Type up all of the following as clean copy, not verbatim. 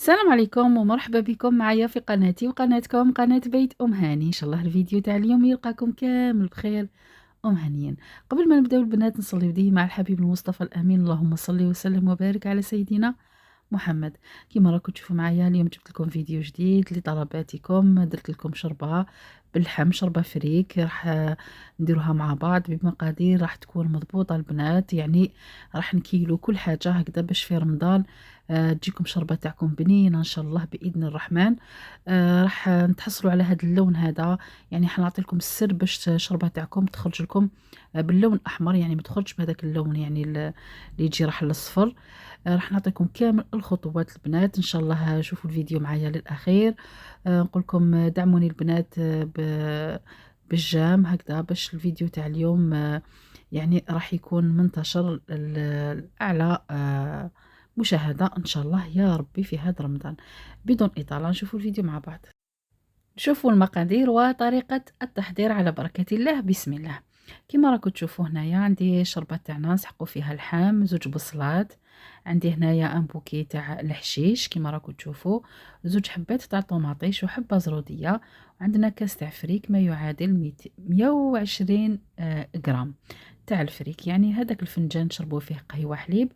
السلام عليكم ومرحبا بكم معايا في قناتي وقناتكم قناة بيت أم هاني. إن شاء الله الفيديو تاع اليوم يلقاكم كامل بخير ومهنيين. قبل ما نبداو البنات نصلي ودي مع الحبيب المصطفى الأمين، اللهم صل وسلم وبارك على سيدنا محمد. كيما راكم تشوفوا معايا اليوم جبت لكم فيديو جديد لطلباتكم. درت لكم شربة باللحم، شربة فريك، راح نديروها مع بعض بمقادير راح تكون مضبوطة البنات، يعني راح نكيلو كل حاجة هكذا باش في رمضان تجيكم شربة تاعكم بنينة ان شاء الله باذن الرحمن. راح نتحصلوا على هذا اللون هذا، يعني حنعطي لكم السر باش الشربة تاعكم تخرج لكم باللون الاحمر، يعني ما تخرجش بهذاك اللون يعني اللي يجي راح الاصفر. راح نعطيكم كامل الخطوات البنات ان شاء الله. شوفوا الفيديو معايا للاخير. نقول لكم دعموني البنات بالجام هكذا باش الفيديو تاع اليوم يعني راح يكون منتشر الاعلى مشاهدة ان شاء الله يا ربي في هذا رمضان. بدون اطالة نشوفوا الفيديو مع بعض. شوفوا المقادير وطريقة التحضير على بركة الله. بسم الله. كما راكم تشوفوا هنايا عندي شربة تاعنا نسحقوا فيها اللحم، زوج بصلات، عندي هنايا ان بوكي تاع الحشيش كما راكم تشوفوا، زوج حبات تاع طوماطيش وحبة زرودية، وعندنا كاس تاع فريك ما يعادل 120 غرام تاع الفريك، يعني هذاك الفنجان نشربوا فيه قهوة حليب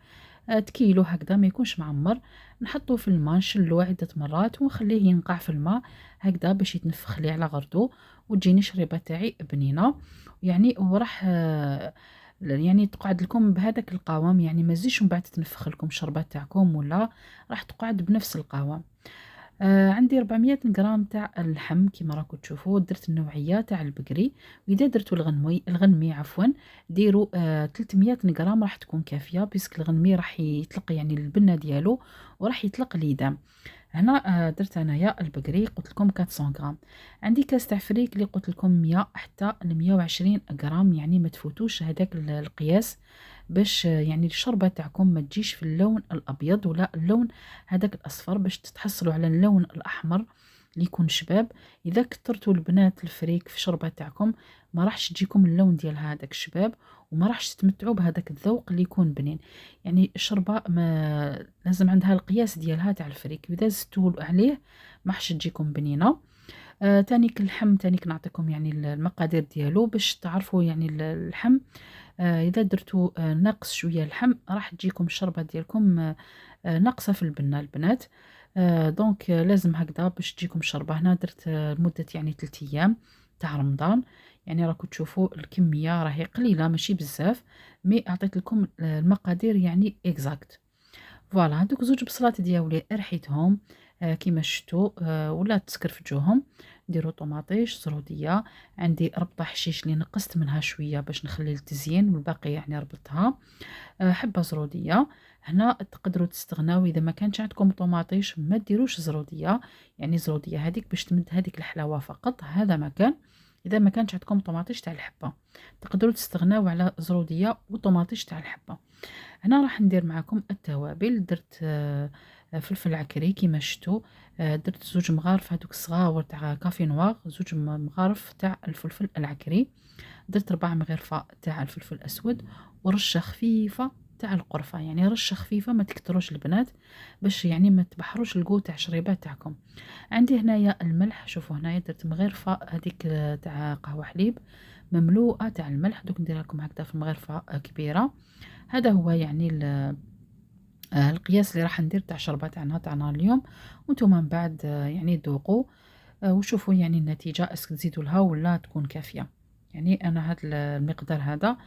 كيلو هكذا ما يكونش معمر. نحطوه في الماء نشلوه عدة مرات ونخليه ينقع في الماء هكذا باش يتنفخ لي على غردو وتجيني شريبة تاعي بنينة، يعني وراح يعني تقعد لكم بهذاك القوام، يعني ما تزيدش من بعد تنفخ لكم الشربة تاعكم ولا راح تقعد بنفس القوام. عندي 400 غرام تاع اللحم كيما راكم تشوفوا، درت النوعيه تاع البقري، واذا درتوا الغنمي عفوا ديروا 300 غرام راح تكون كافيه، بيسك الغنمي راح يطلق يعني البنه ديالو وراح يطلق ليدام. هنا درت انايا البقري قلت لكم 400 غرام. عندي كاس تاع فريك اللي قلت لكم 100 حتى ل 120 غرام، يعني ما تفوتوش هذاك القياس باش يعني الشربة تاعكم ما تجيش في اللون الأبيض ولا اللون هذاك الأصفر، باش تتحصلوا على اللون الأحمر اللي يكون شباب. إذا كثرتوا البنات الفريك في الشربة تاعكم ما راحش تجيكم اللون ديال هذاك الشباب، وما راحش تتمتعوا بهذاك الذوق اللي يكون بنين. يعني الشربة ما لازم عندها القياس ديالها تاع الفريك، وإذا زدتوا عليه ما راحش تجيكم بنينة. تانيك اللحم تانيك نعطيكم يعني المقادير ديالو باش تعرفوا يعني اللحم. إذا درتوا ناقص شوية اللحم راح تجيكم الشربة ديالكم ناقصة في البنة البنات. دونك لازم هكذا باش تجيكم الشربة. هنا درت لمدة يعني 3 أيام تاع رمضان، يعني راكم تشوفوا الكمية راهي قليلة ماشي بزاف، مي أعطيت لكم المقادير يعني اكزاكت. فوالا هادوك زوج بصلات دياولي رحيتهم كيما شفتوا ولا تسكرفجوهم. نديرو طوماطيش زروديه، عندي ربطه حشيش اللي نقصت منها شويه باش نخلي التزيين والباقي يعني ربطتها، حبه زروديه. هنا تقدروا تستغناو اذا ما كانش عندكم طوماطيش ما ديروش زروديه، يعني زروديه هذيك باش تمد هذيك الحلاوه فقط، هذا مكان. اذا ما كانش عندكم طوماطيش تاع الحبه تقدروا تستغناو على زروديه وطوماطيش تاع الحبه. هنا راح ندير معكم التوابل. درت فلفل عكري كيما شفتوا، درت زوج مغارف هذوك الصغاور تاع كافي نوار، زوج مغارف تاع الفلفل العكري، درت 4 مغرفه تاع الفلفل الاسود، ورشه خفيفه تاع القرفه، يعني رشه خفيفه ما تكتروش البنات باش يعني ما تبحروش الكو تاع الشريبات تاعكم. عندي هنايا الملح، شوفوا هنايا درت مغرفه هذيك تاع قهوه حليب مملوءه تاع الملح، دوك ندير لكم هكذا في مغرفه كبيره. هذا هو يعني القياس اللي راح ندير تاع الشربة تاعنا اليوم، وانتم من بعد يعني ذوقوا وشوفوا يعني النتيجة اسك تزيدوا لها ولا تكون كافية. يعني انا هذا المقدار هذا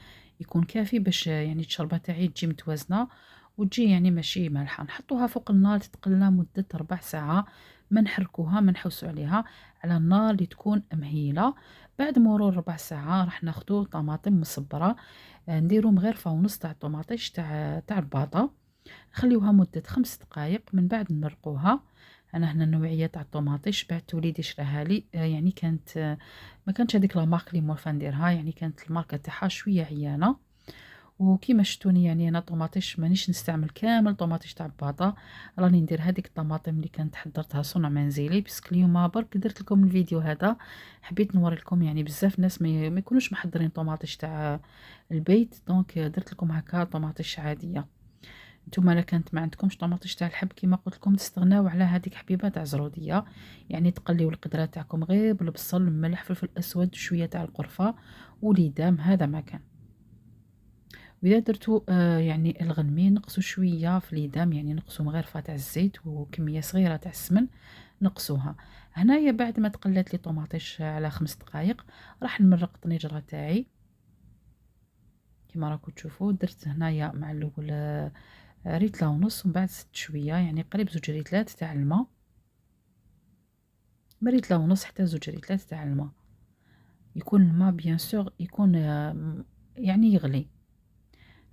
يكون كافي باش يعني الشربة تاعي تجي متوازنة وتجي يعني ماشي مالحة. نحطوها فوق النار تتقلى مدة 4 ساعة، ما نحركوها ما نحوسوا عليها، على النار اللي تكون مهيلة. بعد مرور 4 ساعة راح ناخدو طماطم مصبرة، نديرو مغرفة ونص تاع الطوماطيش تاع الباطا، نخليوها مدة 5 دقائق، من بعد نمرقوها. انا هنا النوعيه تاع الطوماطيش بعت وليدي شراها لي، يعني كانت ما كانتش هذيك لا مارك اللي مورفا نديرها، يعني كانت الماركه تاعها شويه عيانه. وكيما شفتوني يعني انا طوماطيش مانيش نستعمل كامل طوماطيش تاع الباطا، راني ندير هذيك الطماطم اللي كانت حضرتها صنع منزلي، باسكو اليوم برك درت لكم الفيديو هذا حبيت نوري لكم، يعني بزاف ناس ما يكونوش محضرين طوماطيش تاع البيت، دونك درت لكم هكا طوماطيش عاديه. نتوما الا كانت ما عندكمش طوماطيش تاع الحب كيما قلت لكم تستغناو على هذيك حبيبه تاع زروديه، يعني تقليو القدره تاعكم غير بالبصل، الملح، فلفل اسود، شويه تاع القرفه وليدام، هذا ما كان. وإذا درتو يعني الغنمي نقصوا شوية في ليدام، يعني نقصوا مغرفة تاع الزيت وكمية صغيرة تاع السمن نقصوها. هنايا بعد ما تقلات لي طوماطيش على 5 دقائق راح نمرق الطنجرة تاعي كيما راكم تشوفوا. درت هنايا مع الاول ريتله ونص، ومن بعد زدت شوية يعني قريب 2 ريتلات تاع الماء، من ريتله ونص حتى 2 ريتلات تاع الماء. يكون الماء بيان سور يكون يعني يغلي.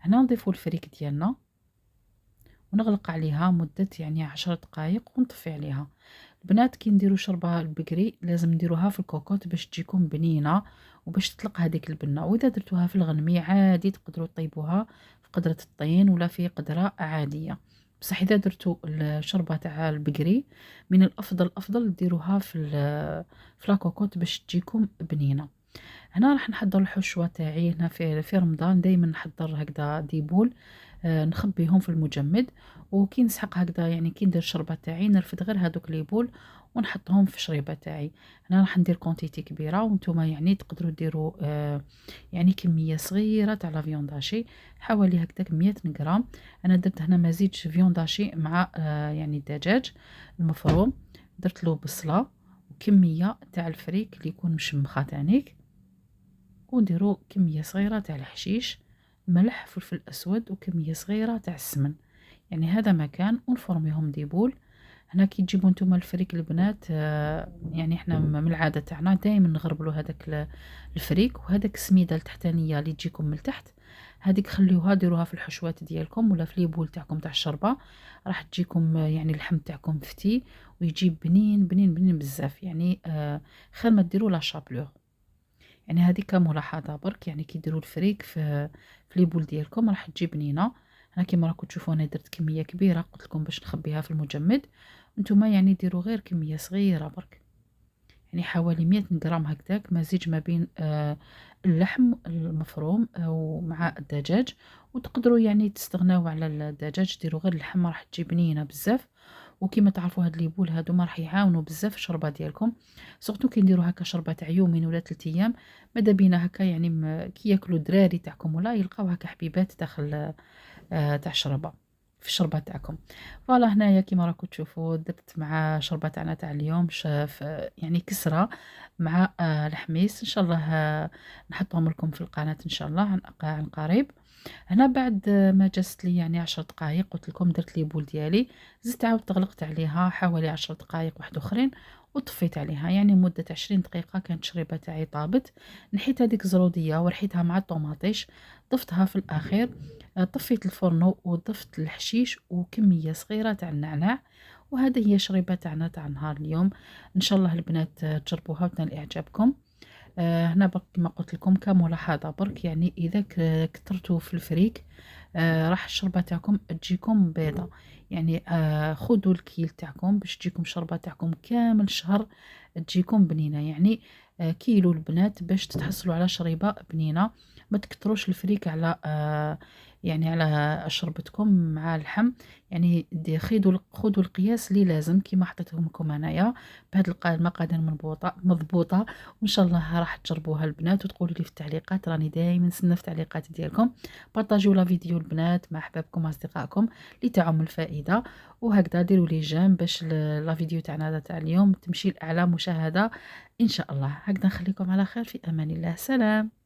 هنا نضيفو الفريك ديالنا ونغلق عليها مدة يعني 10 دقائق ونطفي عليها. البنات كي نديرو شربة البقري لازم نديروها في الكوكوط باش تجيكم بنينة وباش تطلق هذيك البنة. واذا درتوها في الغنمي عادي تقدروا طيبوها في قدرة الطين ولا في قدرة عادية، بصح اذا درتو الشربة تاع البقري من الافضل ديروها في لاكوكوط باش تجيكم بنينة. هنا راح نحضر الحشوة تاعي. هنا في رمضان دايما نحضر هكذا ديبول نخبيهم في المجمد، وكي نسحق هكذا يعني كي ندير الشربة تاعي نرفد غير هذوك لي بول ونحطهم في الشريبة تاعي. هنا راح ندير كونتيتي كبيرة وانتم يعني تقدروا ديروا يعني كمية صغيرة تاع لا فيونداشي حوالي هكذاك 100 غرام. انا درت هنا مزيج فيونداشي مع يعني الدجاج المفروم، درت له بصلة وكمية تاع الفريك اللي يكون مشمخة تانيك، ونديرو كمية صغيرة تاع الحشيش، ملح، فلفل اسود، وكمية صغيرة تاع السمن. يعني هذا مكان ونفرميهم ديبول. هنا كي تجيبوا نتوما الفريك البنات يعني احنا من العاده تاعنا دائما نغربلو هذاك الفريك، وهذاك السميده التحتانيه اللي تجيكم من التحت هذيك خليوها ديروها في الحشوات ديالكم ولا في ليبول تاعكم تاع الشربه، راح تجيكم يعني اللحم تاعكم فتي ويجي بنين بنين بنين بزاف. يعني خير ما ديروا لا شابلور. يعني هذيك ملاحظة برك، يعني كي ديروا الفريك في لي بول ديالكم راح تجي بنينة. هنا كيما راكم تشوفوا انا درت كمية كبيرة قلت لكم باش نخبيها في المجمد، نتوما يعني ديروا غير كمية صغيرة برك، يعني حوالي 100 غرام هكذاك مزيج ما بين اللحم المفروم ومع الدجاج. وتقدروا يعني تستغناو على الدجاج ديروا غير اللحم راح تجي بنينة بزاف. وكما تعرفوا هاد ليبول هادو ما راح يعاونوا بزاف في الشربه ديالكم، سورتو كي نديروا هكا شربه تاع يومين ولا 3 ايام ماذا بينا هكا يعني كي ياكلوا الدراري تاعكم ولا يلقاو هكا حبيبات داخل تاع الشربه في الشربه تاعكم. فوالا هنايا كيما راكم تشوفوا درت مع شربه تاعنا تاع اليوم شاف يعني كسره مع الحميص. ان شاء الله نحطهم لكم في القناه ان شاء الله عن قريب. هنا بعد ما جازت لي يعني 10 دقائق قلت لكم درت لي بول ديالي، زدت عاودت غلقت عليها حوالي 10 دقائق واحد اخرين وطفيت عليها، يعني مدة 20 دقيقة كانت الشريبة تاعي طابت. نحيت هذيك الزرودية ورحيتها مع الطوماطيش ضفتها في الأخير. طفيت الفرن وضفت الحشيش وكمية صغيرة تاع النعناع، وهذه هي الشريبة تاعنا تاع نهار اليوم. ان شاء الله البنات تجربوها وتنال اعجابكم. هنا برك كما قلت لكم كملاحظة برك، يعني إذا كثرتوا في الفريك راح الشربة تاعكم تجيكم بيضة. يعني خذوا الكيل تاعكم باش تجيكم الشربة تاعكم كامل شهر تجيكم بنينة. يعني كيلو البنات باش تتحصلوا على شريبة بنينة. ما تكثروش الفريك على يعني على شربتكم مع اللحم. يعني خذوا القياس اللي لازم كيما حطيتهم لكم هنايا بهاد المقادير مضبوطه. وان شاء الله راح تجربوها البنات وتقولوا لي في التعليقات، راني دائما نستنى في التعليقات ديالكم. بارطاجيو لا فيديو البنات مع احبابكم واصدقائكم لتعم الفائده، وهكذا ديروا لي جيم باش لا فيديو تاعنا تاع اليوم تمشي لاعلى مشاهده ان شاء الله. هكذا نخليكم على خير، في امان الله، سلام.